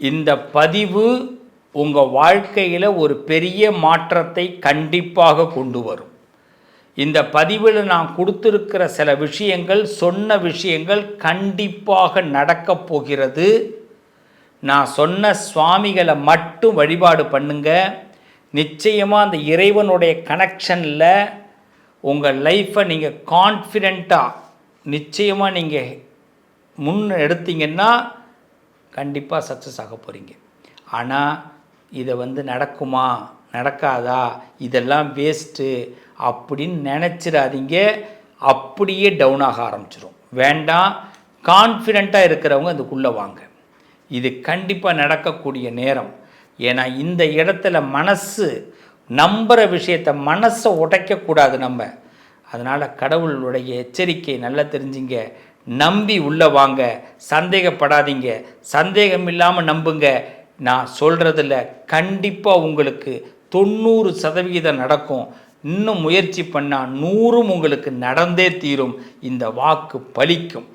இந்த பதிவு உங்கள் வாழ்க்கையில் ஒரு பெரிய மாற்றத்தை கண்டிப்பாக கொண்டு வரும். இந்த பதிவில் நான் கொடுத்துருக்கிற சில விஷயங்கள், சொன்ன விஷயங்கள் கண்டிப்பாக நடக்கப் போகிறது. நான் சொன்ன சுவாமிகளை மட்டும் வழிபாடு பண்ணுங்க. நிச்சயமாக அந்த இறைவனுடைய கனெக்ஷனில் உங்கள் லைஃப்பை நீங்கள் கான்ஃபிடெண்ட்டாக நிச்சயமாக நீங்கள் முன் எடுத்தீங்கன்னா கண்டிப்பாக சக்ஸஸ் ஆக போகிறீங்க. ஆனால் இதை நடக்குமா நடக்காதா, இதெல்லாம் வேஸ்ட்டு அப்படின்னு நினச்சிடாதீங்க. அப்படியே டவுன் ஆக ஆரம்பிச்சிடும். வேண்டாம், கான்ஃபிடெண்ட்டாக இருக்கிறவங்க அதுக்குள்ளே வாங்க. இது கண்டிப்பாக நடக்கக்கூடிய நேரம். ஏன்னா இந்த இடத்துல மனசு நம்புகிற விஷயத்தை மனசை உடைக்கக்கூடாது நம்ம. அதனால் கடவுளுடைய எச்சரிக்கை நல்லா தெரிஞ்சுங்க. நம்பி உள்ளே வாங்க, சந்தேகப்படாதீங்க, சந்தேகம் இல்லாமல் நம்புங்க. நான் சொல்கிறதில்ல, கண்டிப்பாக உங்களுக்கு 90% நடக்கும். இன்னும் முயற்சி பண்ணால் 100 உங்களுக்கு நடந்தே தீரும். இந்த வாக்கு பலிக்கும்,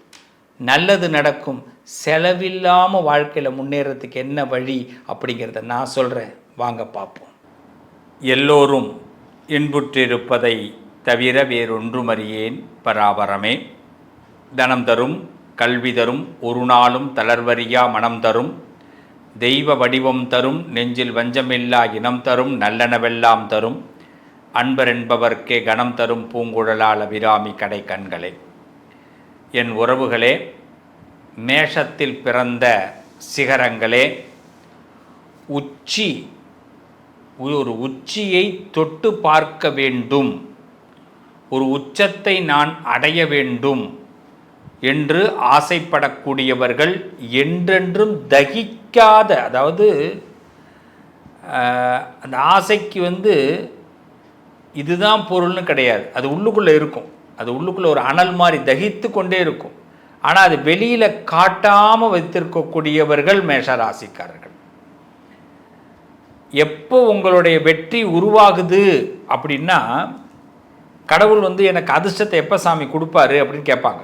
நல்லது நடக்கும். செலவில்லாமல் வாழ்க்கையில் முன்னேறதுக்கு என்ன வழி அப்படிங்கிறத நான் சொல்கிறேன், வாங்க பார்ப்போம். எல்லோரும் இன்புற்றிருப்பதை தவிர வேறொன்றும் அறியேன் பராபரமே. தனம் தரும், கல்வி தரும், ஒரு நாளும் தளர்வறியா மனம் தரும், தெய்வ வடிவம் தரும், நெஞ்சில் வஞ்சமில்லா இனம் தரும், நல்லனவெல்லாம் தரும், அன்பர் என்பவர்க்கே கணம் தரும் பூங்குழலால் அபிராமி கடை கண்களே. என் உறவுகளே, மேஷத்தில் பிறந்த சிகரங்களே, ஒரு உச்சியை தொட்டு பார்க்க வேண்டும், ஒரு உச்சத்தை நான் அடைய வேண்டும் என்று ஆசைப்படக்கூடியவர்கள், என்றென்றும் தகிக்காத, அதாவது அந்த ஆசைக்கு இதுதான் பொருள்னு கிடையாது. அது உள்ளுக்குள்ளே இருக்கும். அது உள்ளுக்குள்ளே ஒரு அனல் மாதிரி தகித்து கொண்டே இருக்கும். ஆனால் அது வெளியில் காட்டாமல் வைத்திருக்கக்கூடியவர்கள் மேஷராசிக்காரர்கள். எப்போ உங்களுடைய வெற்றி உருவாகுது அப்படின்னா, கடவுள் எனக்கு அதிர்ஷ்டத்தை எப்போ சாமி கொடுப்பாரு அப்படின்னு கேட்பாங்க.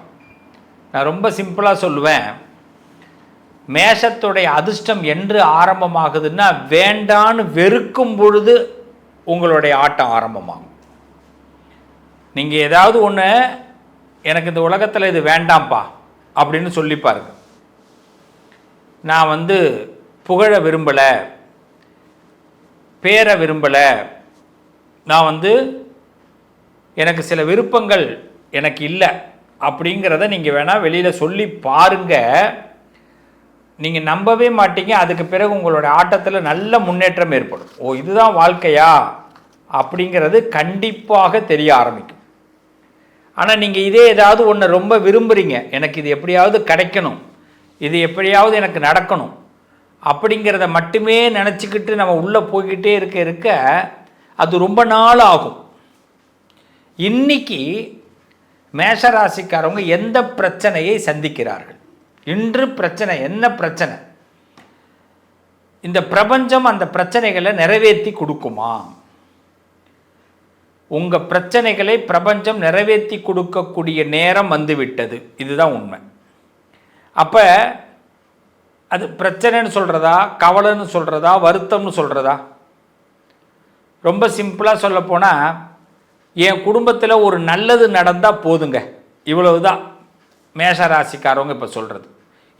நான் ரொம்ப சிம்பிளாக சொல்லுவேன், மேஷத்துடைய அதிர்ஷ்டம் என்று ஆரம்பமாகுதுன்னா, வேண்டான்னு வெறுக்கும் பொழுது உங்களுடைய ஆட்டம் ஆரம்பமாகும். நீங்கள் ஏதாவது ஒன்று, எனக்கு இந்த உலகத்தில் இது வேண்டாம்ப்பா அப்படின்னு சொல்லி பாருங்க. நான் புகழ விரும்பலை, பேரை விரும்பலை, நான் எனக்கு சில விருப்பங்கள் எனக்கு இல்லை அப்படிங்கிறத நீங்கள் வேணால் வெளியில் சொல்லி பாருங்கள். நீங்கள் நம்பவே மாட்டீங்க. அதுக்கு பிறகு உங்களோட ஆட்டத்தில் நல்ல முன்னேற்றம் ஏற்படும். ஓ, இதுதான் வாழ்க்கையா அப்படிங்கிறது கண்டிப்பாக தெரிய ஆரம்பிக்கும். ஆனால் நீங்கள் இதே ஏதாவது ஒன்று ரொம்ப விரும்புகிறீங்க, எனக்கு இது எப்படியாவது கிடைக்கணும், இது எப்படியாவது எனக்கு நடக்கணும் அப்படிங்கிறத மட்டுமே நினச்சிக்கிட்டு நம்ம உள்ளே போய்கிட்டே இருக்க அது ரொம்ப நாள் ஆகும். இன்னைக்கு மேஷராசிக்காரவங்க எந்த பிரச்சனையை சந்திக்கிறார்கள்? இன்று பிரச்சனை என்ன பிரச்சனை? இந்த பிரபஞ்சம் அந்த பிரச்சனைகளை நிறைவேற்றி கொடுக்குமா? உங்கள் பிரச்சனைகளை பிரபஞ்சம் நிறைவேற்றி கொடுக்கக்கூடிய நேரம் வந்துவிட்டது. இதுதான் உண்மை. அப்போ அது பிரச்சனைன்னு சொல்கிறதா, கவலைன்னு சொல்கிறதா, வருத்தம்னு சொல்கிறதா? ரொம்ப சிம்பிளாக சொல்லப்போனால், என் குடும்பத்தில் ஒரு நல்லது நடந்தால் போதுங்க, இவ்வளவு தான் மேஷராசிக்காரவங்க இப்போ சொல்கிறது.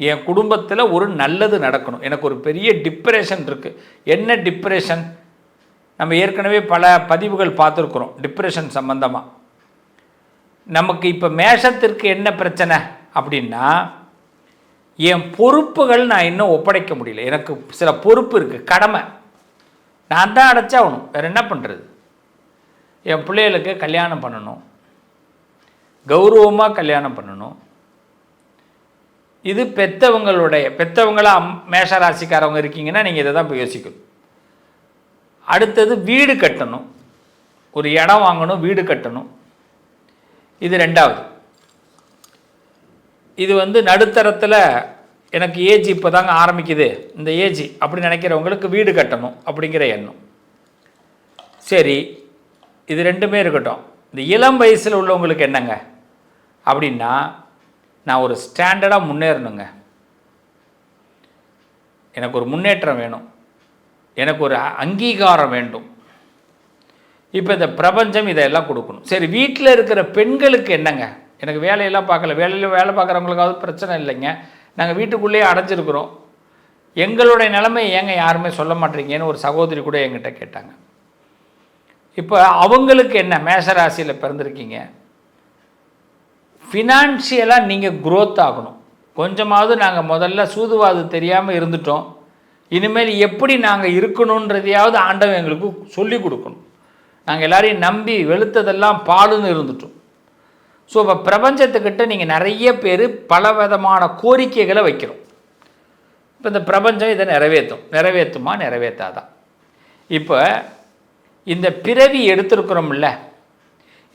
என் குடும்பத்தில் ஒரு நல்லது நடக்கணும். எனக்கு ஒரு பெரிய டிப்ரெஷன் இருக்குது. என்ன டிப்ரெஷன்? நம்ம ஏற்கனவே பல பதிவுகள் பார்த்துருக்குறோம் டிப்ரெஷன் சம்பந்தமாக. நமக்கு இப்போ மேஷத்திற்கு என்ன பிரச்சனை அப்படின்னா, என் பொறுப்புகள் நான் இன்னும் ஒப்படைக்க முடியல. எனக்கு சில பொறுப்பு இருக்குது, கடமை நான் தான் அடைச்சாகணும். வேறு என்ன பண்ணுறது? என் பிள்ளைகளுக்கு கல்யாணம் பண்ணணும், கௌரவமாக கல்யாணம் பண்ணணும். இது பெற்றவங்களாக மேஷராசிக்காரவங்க இருக்கீங்கன்னா நீங்கள் இதை தான் இப்போ யோசிக்கணும். அடுத்தது வீடு கட்டணும், ஒரு இடம் வாங்கணும், வீடு கட்டணும். இது ரெண்டாவது. இது நடுத்தரத்தில் எனக்கு ஏஜ் இப்போ தாங்க ஆரம்பிக்குது, இந்த ஏஜ் அப்படி நினைக்கிறவங்களுக்கு வீடு கட்டணும் அப்படிங்கிற எண்ணம். சரி, இது ரெண்டுமே இருக்கட்டும். இந்த இளம் வயசில் உள்ளவங்களுக்கு என்னங்க அப்படின்னா, நான் ஒரு ஸ்டாண்டர்டாக முன்னேறணுங்க, எனக்கு ஒரு முன்னேற்றம் வேணும், எனக்கு ஒரு அங்கீகாரம் வேண்டும். இப்போ இந்த பிரபஞ்சம் இதெல்லாம் கொடுக்கணும். சரி, வீட்டில் இருக்கிற பெண்களுக்கு என்னங்க, எனக்கு வேலையெல்லாம் பார்க்கல, வேலை பார்க்குறவங்களுக்காவது பிரச்சனை இல்லைங்க, நாங்கள் வீட்டுக்குள்ளேயே அடைஞ்சிருக்கிறோம், எங்களுடைய நிலைமை ஏங்க யாருமே சொல்ல மாட்டேறீங்கன்னு ஒரு சகோதரி கூட என்கிட்ட கேட்டாங்க. இப்போ அவங்களுக்கு என்ன, மேஷராசியில் பிறந்திருக்கீங்க, ஃபினான்ஷியலாக நீங்கள் குரோத் ஆகணும். கொஞ்சமாவது நாங்கள் முதல்ல சூதுவாது தெரியாமல் இருந்துட்டோம், இனிமேல் எப்படி நாங்கள் இருக்கணுன்றதையாவது ஆண்டவன் எங்களுக்கு சொல்லி கொடுக்கணும். நாங்கள் எல்லாரையும் நம்பி வெளுத்ததெல்லாம் பாலுன்னு இருந்துட்டோம். ஸோ இப்போ பிரபஞ்சத்துக்கிட்ட நீங்கள் நிறைய பேர் பல விதமான கோரிக்கைகளை வைக்கிறோம். இப்போ இந்த பிரபஞ்சம் இதை நிறைவேற்றுமா நிறைவேற்றாதான். இப்போ இந்த பிறவி எடுத்திருக்கிறோம்ல,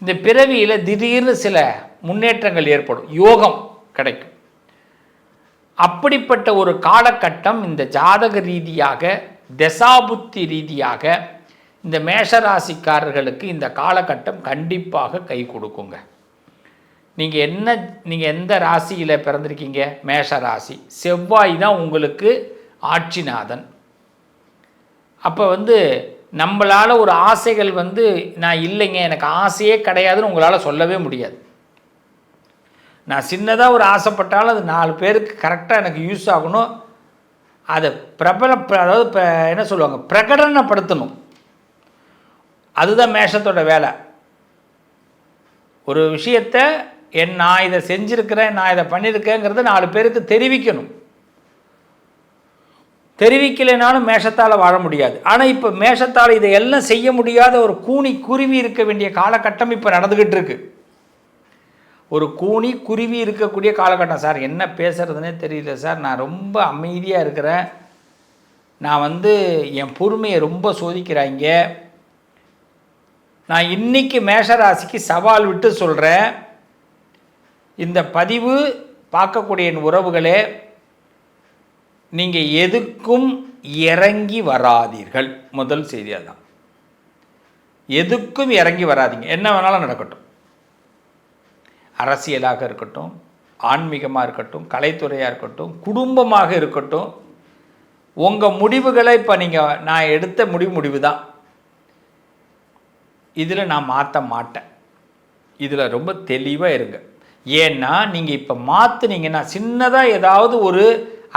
இந்த பிறவியில் திடீர்னு சில முன்னேற்றங்கள் ஏற்படும், யோகம் கிடைக்கும். அப்படிப்பட்ட ஒரு காலகட்டம் இந்த ஜாதக ரீதியாக, தசாபுத்தி ரீதியாக இந்த மேஷராசிக்காரர்களுக்கு இந்த காலகட்டம் கண்டிப்பாக கை கொடுக்குங்க. நீங்கள் எந்த ராசியில் பிறந்திருக்கீங்க, மேஷராசி, செவ்வாய் தான் உங்களுக்கு ஆட்சிநாதன். அப்போ நம்மளால் ஒரு ஆசைகள் நான் இல்லைங்க, எனக்கு ஆசையே கிடையாதுன்னு உங்களால் சொல்லவே முடியாது. நான் சின்னதாக ஒரு ஆசைப்பட்டாலும் அது 4 பேருக்கு கரெக்டாக எனக்கு யூஸ் ஆகணும், அதை அதாவது இப்போ என்ன சொல்லுவாங்க, பிரகடனப்படுத்தணும். அதுதான் மேஷத்தோட வேலை. ஒரு விஷயத்தை நான் இதை செஞ்சுருக்கிறேன், நான் இதை பண்ணியிருக்கேங்கிறத 4 பேருக்கு தெரிவிக்கணும். தெரிவிக்கலைனாலும் மேஷத்தால் வாழ முடியாது. ஆனால் இப்போ மேஷத்தால் இதையெல்லாம் செய்ய முடியாத ஒரு கூனி குருவி இருக்க வேண்டிய காலகட்டம் இப்போ நடந்துக்கிட்டு இருக்கு. ஒரு கூனி குருவி இருக்கக்கூடிய காலகட்டம். சார் என்ன பேசுகிறதுனே தெரியல சார், நான் ரொம்ப அமைதியாக இருக்கிறேன், நான் என் பொறுமையை ரொம்ப சோதிக்கிறாங்க. நான் இன்றைக்கி மேஷராசிக்கு சவால் விட்டு சொல்கிறேன், இந்த பதிவு பார்க்கக்கூடிய என் உறவுகளே, நீங்கள் எதுக்கும் இறங்கி வராதீர்கள். முதல் செய்தியாக தான், எதுக்கும் இறங்கி வராதீங்க. என்ன வேணாலும் நடக்கட்டும், அரசியலாக இருக்கட்டும், ஆன்மீகமாக இருக்கட்டும், கலைத்துறையாக இருக்கட்டும், குடும்பமாக இருக்கட்டும், உங்கள் முடிவுகளை இப்போ நான் எடுத்த முடிவு தான், இதில் நான் மாற்ற மாட்டேன். இதில் ரொம்ப தெளிவாக இருங்க. ஏன்னா நீங்கள் இப்போ மாற்றினீங்கன்னா, சின்னதாக ஏதாவது ஒரு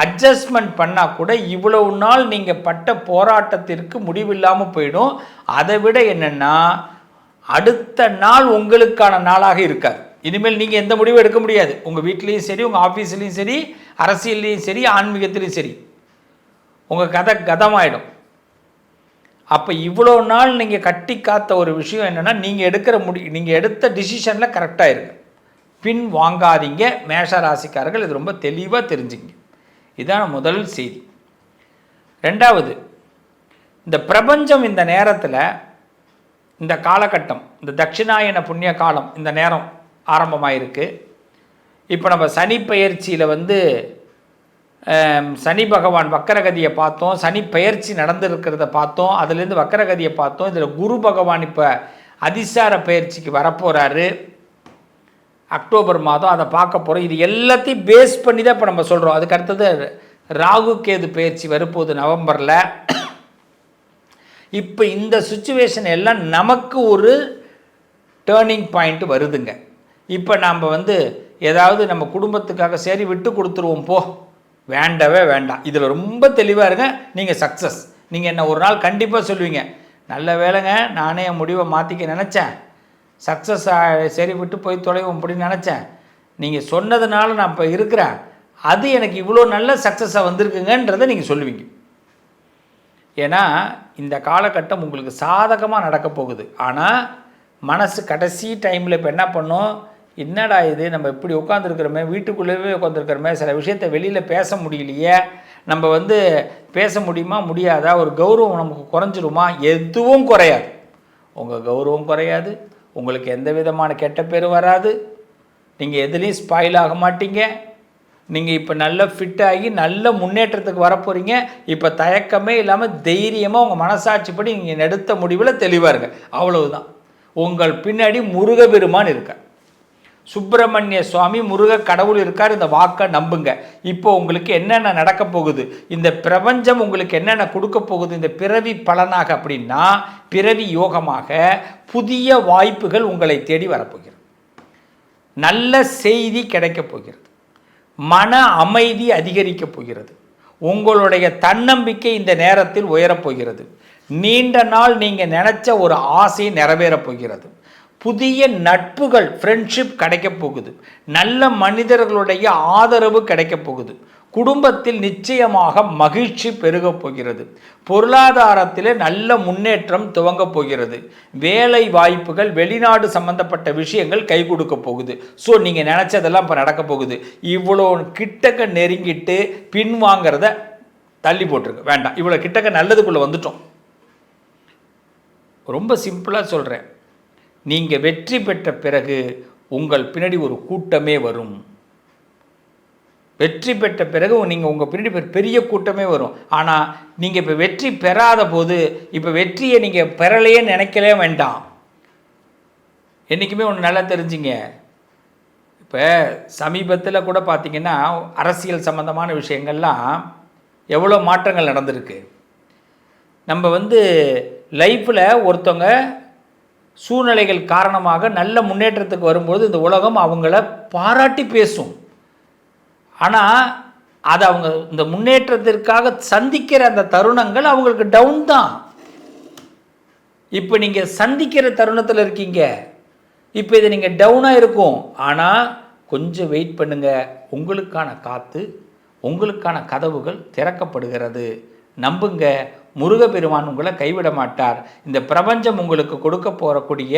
அட்ஜஸ்ட்மெண்ட் பண்ணால் கூட இவ்வளவு நாள் நீங்கள் பட்ட போராட்டத்திற்கு முடிவில்லாமல் போயிடும். அதை விட என்னென்னா, அடுத்த நாள் உங்களுக்கான நாளாக இருக்காது. இனிமேல் நீங்கள் எந்த முடிவும் எடுக்க முடியாது. உங்கள் வீட்லேயும் சரி, உங்கள் ஆஃபீஸ்லேயும் சரி, அரசியல்லையும் சரி, ஆன்மீகத்துலேயும் சரி, உங்கள் கதமாயிடும். அப்போ இவ்வளோ நாள் நீங்கள் கட்டி காத்த ஒரு விஷயம் என்னென்னா, நீங்கள் எடுத்த டிசிஷனில் கரெக்டாக இருங்க, பின் வாங்காதீங்க. மேஷராசிக்காரர்கள் இது ரொம்ப தெளிவாக தெரிஞ்சுங்க. இதான முதல் செய்தி. ரெண்டாவது, இந்த பிரபஞ்சம் இந்த நேரத்தில், இந்த காலகட்டம், இந்த தட்சிணாயன புண்ணிய காலம் இந்த நேரம் ஆரம்பமாயிருக்கு. இப்போ நம்ம சனி பெயர்ச்சியில் சனி பகவான் வக்கரகதியை பார்த்தோம், சனி பெயர்ச்சி நடந்திருக்கிறத பார்த்தோம், அதுலேருந்து வக்கரகதியை பார்த்தோம். இதில் குரு பகவான் இப்போ அதிசார பயிற்சிக்கு வரப்போகிறாரு அக்டோபர் மாதம், அதை பார்க்க போகிறோம். இது எல்லாத்தையும் பேஸ் பண்ணி தான் இப்போ நம்ம சொல்கிறோம். அதுக்கு அடுத்தது ராகு கேது பயிற்சி வரப்போகுது நவம்பரில். இப்போ இந்த சுச்சுவேஷன் எல்லாம் நமக்கு ஒரு டேர்னிங் பாயிண்ட் வருதுங்க. இப்போ நாம் ஏதாவது நம்ம குடும்பத்துக்காக சரி விட்டு கொடுத்துருவோம், போ, வேண்டவே வேண்டாம், இதில் ரொம்ப தெளிவாக இருங்க. நீங்கள் சக்ஸஸ். நீங்கள் என்ன ஒரு நாள் கண்டிப்பாக சொல்லுவீங்க, நல்ல வேலைங்க, நானே என் முடிவை மாற்றிக்க நினச்சேன், சக்ஸஸ் சரி விட்டு போய் தொலைவோம் அப்படின்னு நினச்சேன், நீங்கள் சொன்னதுனால நான் இப்போ இருக்கிறேன், அது எனக்கு இவ்வளோ நல்ல சக்ஸஸாக வந்திருக்குங்கன்றதை நீங்கள் சொல்லுவீங்க. ஏன்னா இந்த காலகட்டம் உங்களுக்கு சாதகமாக நடக்க போகுது. ஆனால் மனசு கடைசி டைமில் இப்போ என்ன பண்ணும், என்னடா இது, நம்ம இப்படி உட்காந்துருக்கிறோமே, வீட்டுக்குள்ளேயே உட்காந்துருக்கிறோமே, சில விஷயத்தை வெளியில் பேச முடியலையே, நம்ம பேச முடியுமா முடியாதா, ஒரு கௌரவம் நமக்கு குறைஞ்சிருமா? எதுவும் குறையாது. உங்கள் கௌரவம் குறையாது, உங்களுக்கு எந்த விதமான கெட்ட பேர் வராது, நீங்கள் எதுலேயும் ஸ்பாயில் ஆக மாட்டீங்க. நீங்கள் இப்போ நல்ல ஃபிட் ஆகி நல்ல முன்னேற்றத்துக்கு வரப்போகிறீங்க. இப்போ தயக்கமே இல்லாமல் தைரியமாக உங்கள் மனசாட்சிப்படி நீங்கள் எடுத்த முடிவில் தெளிவாக இருங்க. அவ்வளவுதான். உங்கள் பின்னாடி முருகபெருமான் இருக்க. சுப்பிரமணிய சுவாமி முருக கடவுள் இருக்கார், இந்த வாக்கை நம்புங்க. இப்போ உங்களுக்கு என்னென்ன நடக்க போகுது, இந்த பிரபஞ்சம் உங்களுக்கு என்னென்ன கொடுக்க போகுது இந்த பிறவி பலனாக அப்படின்னா, பிறவி யோகமாக புதிய வாய்ப்புகள் உங்களை தேடி வரப்போகிறது. நல்ல செய்தி கிடைக்கப் போகிறது. மன அமைதி அதிகரிக்கப் போகிறது. உங்களுடைய தன்னம்பிக்கை இந்த நேரத்தில் உயரப்போகிறது. நீண்ட நாள் நீங்கள் நினச்ச ஒரு ஆசை நிறைவேறப் போகிறது. புதிய நட்புகள், ஃப்ரெண்ட்ஷிப் கிடைக்கப் போகுது. நல்ல மனிதர்களுடைய ஆதரவு கிடைக்கப் போகுது. குடும்பத்தில் நிச்சயமாக மகிழ்ச்சி பெருகப் போகிறது. பொருளாதாரத்தில் நல்ல முன்னேற்றம் துவங்கப் போகிறது. வேலை வாய்ப்புகள், வெளிநாடு சம்பந்தப்பட்ட விஷயங்கள் கை கொடுக்க போகுது. ஸோ நீங்கள் நினச்சதெல்லாம் இப்போ நடக்க போகுது. இவ்வளோ கிட்டக்க நெருங்கிட்டு பின்வாங்கிறத தள்ளி போட்டிருக்கு, வேண்டாம். இவ்வளோ கிட்டக்க நல்லதுக்குள்ளே வந்துட்டோம். ரொம்ப சிம்பிளாக சொல்கிறேன், நீங்கள் வெற்றி பெற்ற பிறகு உங்கள் பின்னாடி ஒரு கூட்டமே வரும். வெற்றி பெற்ற பிறகு நீங்கள் உங்கள் பின்னாடி பெரிய கூட்டமே வரும். ஆனால் நீங்கள் இப்போ வெற்றி பெறாத போது, இப்போ வெற்றியை நீங்கள் பெறலையே நினைக்கவே வேண்டாம். என்றைக்குமே ஒன்று நல்லா தெரிஞ்சுங்க. இப்போ சமீபத்தில் கூட பார்த்திங்கன்னா அரசியல் சம்பந்தமான விஷயங்கள்லாம் எவ்வளோ மாற்றங்கள் நடந்திருக்கு. நம்ம லைஃப்பில் ஒருத்தவங்க சூழ்நிலைகள் காரணமாக நல்ல முன்னேற்றத்துக்கு வரும்போது இந்த உலகம் அவங்கள பாராட்டி பேசும். ஆனால் அது அவங்க இந்த முன்னேற்றத்திற்காக சந்திக்கிற அந்த தருணங்கள் அவங்களுக்கு டவுன் தான். இப்போ நீங்கள் சந்திக்கிற தருணத்தில் இருக்கீங்க. இப்போ இது நீங்கள் டவுனாக இருக்கும். ஆனால் கொஞ்சம் வெயிட் பண்ணுங்கள், உங்களுக்கான காற்று, உங்களுக்கான கதவுகள் திறக்கப்படுகிறது. நம்புங்க, முருகப்பெருமான் உங்களை கைவிட மாட்டார். இந்த பிரபஞ்சம் உங்களுக்கு கொடுக்க போகக்கூடிய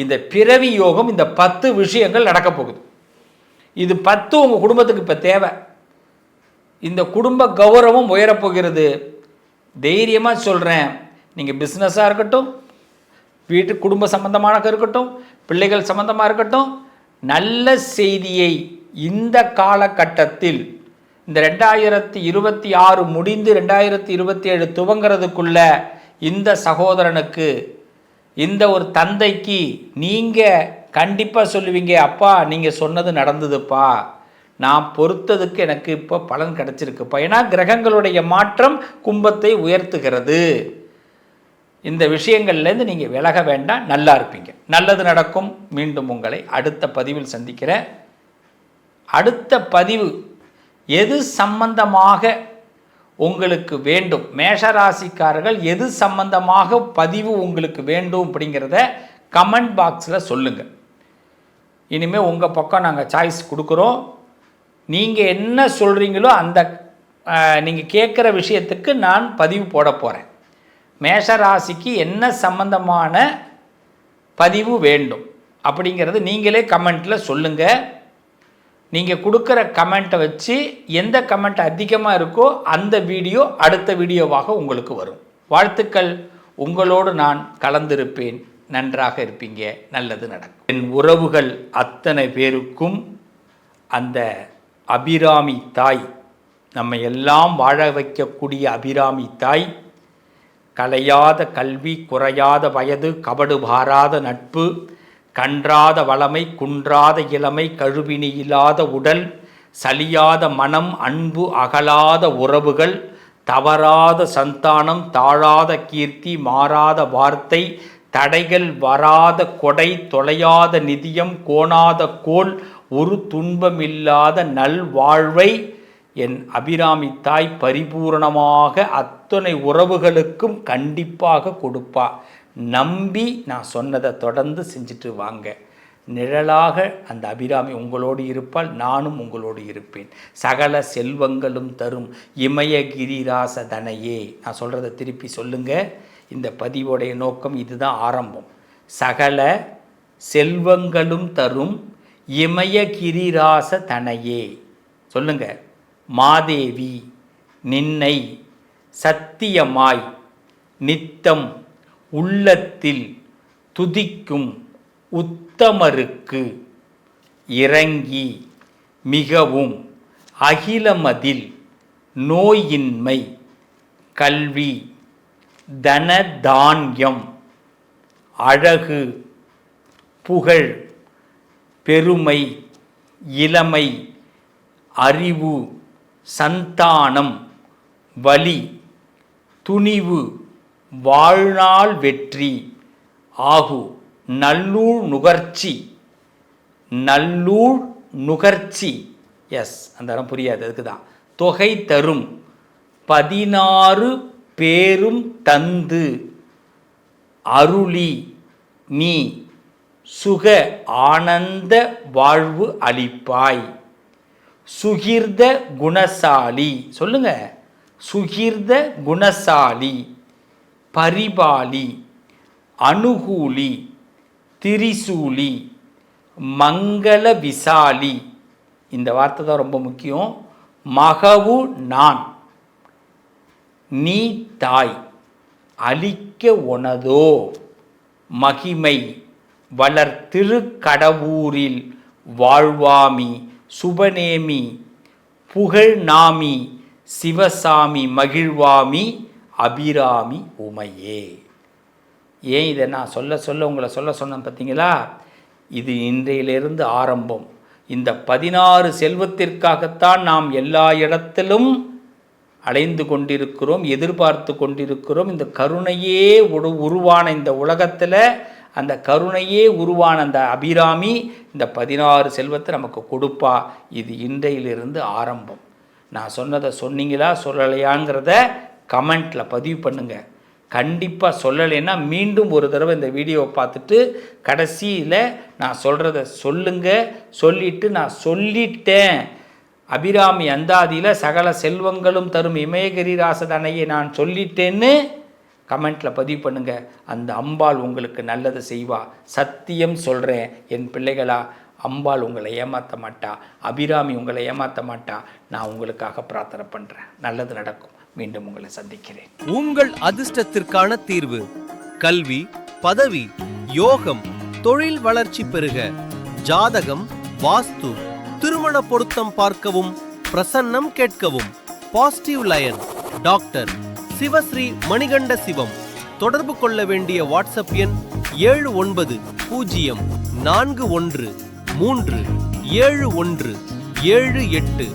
இந்த பிறவி யோகம், இந்த 10 விஷயங்கள் நடக்க போகுது. இது 10 உங்கள் குடும்பத்துக்கு இப்போ தேவை. இந்த குடும்ப கௌரவம் உயரப்போகிறது. தைரியமாக சொல்கிறேன், நீங்கள் பிஸ்னஸாக இருக்கட்டும், வீட்டு குடும்ப சம்பந்தமாக இருக்கட்டும், பிள்ளைகள் சம்பந்தமாக இருக்கட்டும், நல்ல செய்தியை இந்த காலகட்டத்தில், இந்த 2026 முடிந்து 2027 துவங்கிறதுக்குள்ள இந்த சகோதரனுக்கு, இந்த ஒரு தந்தைக்கு நீங்கள் கண்டிப்பாக சொல்லுவீங்க, அப்பா நீங்கள் சொன்னது நடந்ததுப்பா, நான் பொறுத்ததுக்கு எனக்கு இப்போ பலன் கிடச்சிருக்குப்பா. ஏன்னா கிரகங்களுடைய மாற்றம் கும்பத்தை உயர்த்துகிறது. இந்த விஷயங்கள்லேருந்து நீங்கள் விலக வேண்டாம், நல்லா இருப்பீங்க, நல்லது நடக்கும். மீண்டும் உங்களை அடுத்த பதிவில் சந்திக்கிறேன். அடுத்த பதிவு எது சம்பந்தமாக உங்களுக்கு வேண்டும், மேஷராசிக்காரர்கள் எது சம்பந்தமாக பதிவு உங்களுக்கு வேண்டும் அப்படிங்கிறத கமெண்ட் பாக்ஸில் சொல்லுங்கள். இனிமேல் உங்கள் பக்கம் நாங்கள் சாய்ஸ் கொடுக்குறோம். நீங்கள் என்ன சொல்கிறீங்களோ அந்த நீங்கள் கேட்குற விஷயத்துக்கு நான் பதிவு போட போகிறேன். மேஷராசிக்கு என்ன சம்பந்தமான பதிவு வேண்டும் அப்படிங்கிறது நீங்களே கமெண்ட்டில் சொல்லுங்கள். நீங்கள் கொடுக்குற கமெண்ட்டை வச்சு எந்த கமெண்ட் அதிகமாக இருக்கோ அந்த வீடியோ அடுத்த வீடியோவாக உங்களுக்கு வரும். வாழ்த்துக்கள். உங்களோடு நான் கலந்திருப்பேன். நன்றாக இருப்பீங்க, நல்லது நடக்கும். என் உறவுகள் அத்தனை பேருக்கும் அந்த அபிராமி தாய், நம்ம எல்லாம் வாழ வைக்கக்கூடிய அபிராமி தாய், கலையாத கல்வி, குறையாத வயது, கபடு பாராத நட்பு, கன்றாத வளமை, குன்றாத இளமை, கழுவினி இல்லாத உடல், சலியாத மனம், அன்பு, அகலாத உறவுகள், தவறாத சந்தானம், தாழாத கீர்த்தி, மாறாத வார்த்தை, தடைகள் வராத கொடை, தொலையாத நிதியம், கோணாத கோல், ஒரு துன்பமில்லாத நல்வாழ்வை என் அபிராமி தாய் பரிபூரணமாக அத்தனை உறவுகளுக்கும் கண்டிப்பாக கொடுப்பா. நம்பி நான் சொன்னதை தொடர்ந்து செஞ்சுட்டு வாங்க. நிழலாக அந்த அபிராமி உங்களோடு இருப்பால், நானும் உங்களோடு இருப்பேன். சகல செல்வங்களும் தரும் இமயகிரிராச தனையே. நான் சொல்கிறத திருப்பி சொல்லுங்கள். இந்த பதிவோடைய நோக்கம் இதுதான், ஆரம்பம். சகல செல்வங்களும் தரும் இமயகிரிராச தனையே. சொல்லுங்க. மாதேவி நின்னை சத்தியமாய் நித்தம் உள்ளத்தில் துதிக்கும் உத்தமருக்கு இறங்கி மிகவும் அகிலமதில் நோயின்மை, கல்வி, தனதான்யம், அழகு, புகழ், பெருமை, இளமை, அறிவு, சந்தானம், வலி, துணிவு, வாழ்நாள் வெற்றி ஆகு. நல்லூழ் நுகர்ச்சி, நல்லூழ் நுகர்ச்சி, எஸ் அந்த இடம் புரியாது, அதுக்கு தான். தொகை தரும், 16 பேரும் தந்து அருளி நீ சுக ஆனந்த வாழ்வு அளிப்பாய். சுகிர்த குணசாலி, சொல்லுங்க, சுகிர்த குணசாலி, பரிபாலி, அனுகூலி, திரிசூலி, மங்கள விசாலி. இந்த வார்த்தை தான் ரொம்ப முக்கியம். மகவு நான், நீ தாய், அளிக்க உனதோ மகிமை, வளர் திருக்கடவூரில் வாழ்வாமி, சுபநேமி, புகழ் நாமி, சிவசாமி மகிழ்வாமி, அபிராமி உமையே. ஏன் இதை நான் சொல்ல உங்களை சொன்னேன் பார்த்தீங்களா? இது இன்றையிலிருந்து ஆரம்பம். இந்த 16 செல்வத்திற்காகத்தான் நாம் எல்லா இடத்திலும் அலைந்து கொண்டிருக்கிறோம், எதிர்பார்த்து கொண்டிருக்கிறோம். இந்த கருணையே உருவான இந்த உலகத்தில் அந்த கருணையே உருவான அந்த அபிராமி இந்த 16 செல்வத்தை நமக்கு கொடுப்பா. இது இன்றையிலிருந்து ஆரம்பம். நான் சொன்னதை சொன்னீங்களா சொல்லலையாங்கிறத கமெண்ட்டில் பதிவு பண்ணுங்கள். கண்டிப்பாக சொல்லலைன்னா மீண்டும் ஒரு தடவை இந்த வீடியோவை பார்த்துட்டு கடைசியில் நான் சொல்கிறத சொல்லுங்கள். சொல்லிவிட்டு நான் சொல்லிட்டேன், அபிராமி அந்தாதியில் சகல செல்வங்களும் தரும் இமயகிரி ராசதனையை நான் சொல்லிட்டேன்னு கமெண்ட்டில் பதிவு பண்ணுங்கள். அந்த அம்பாள் உங்களுக்கு நல்லது செய்வா. சத்தியம் சொல்கிறேன் என் பிள்ளைகளா, அம்பாள் உங்களை ஏமாற்ற மாட்டா, அபிராமி உங்களை ஏமாற்ற மாட்டா. நான் உங்களுக்காக பிரார்த்தனை பண்ணுறேன். நல்லது நடக்கும். மீண்டும் உங்களை சந்திக்கிறேன். உங்கள் அதிர்ஷ்டத்திற்கான தீர்வு: கல்வி, பதவி, யோகம், தொழில் வளர்ச்சி பெருக, ஜாதகம், வாஸ்து, திருமண பொருத்தம் பார்க்கவும், பிரசன்னம் கேட்கவும். Positive line doctor Sivasri Manikanda Sivam. தொடர்பு கொள்ள வேண்டிய வாட்ஸ்அப் எண் 7904137178.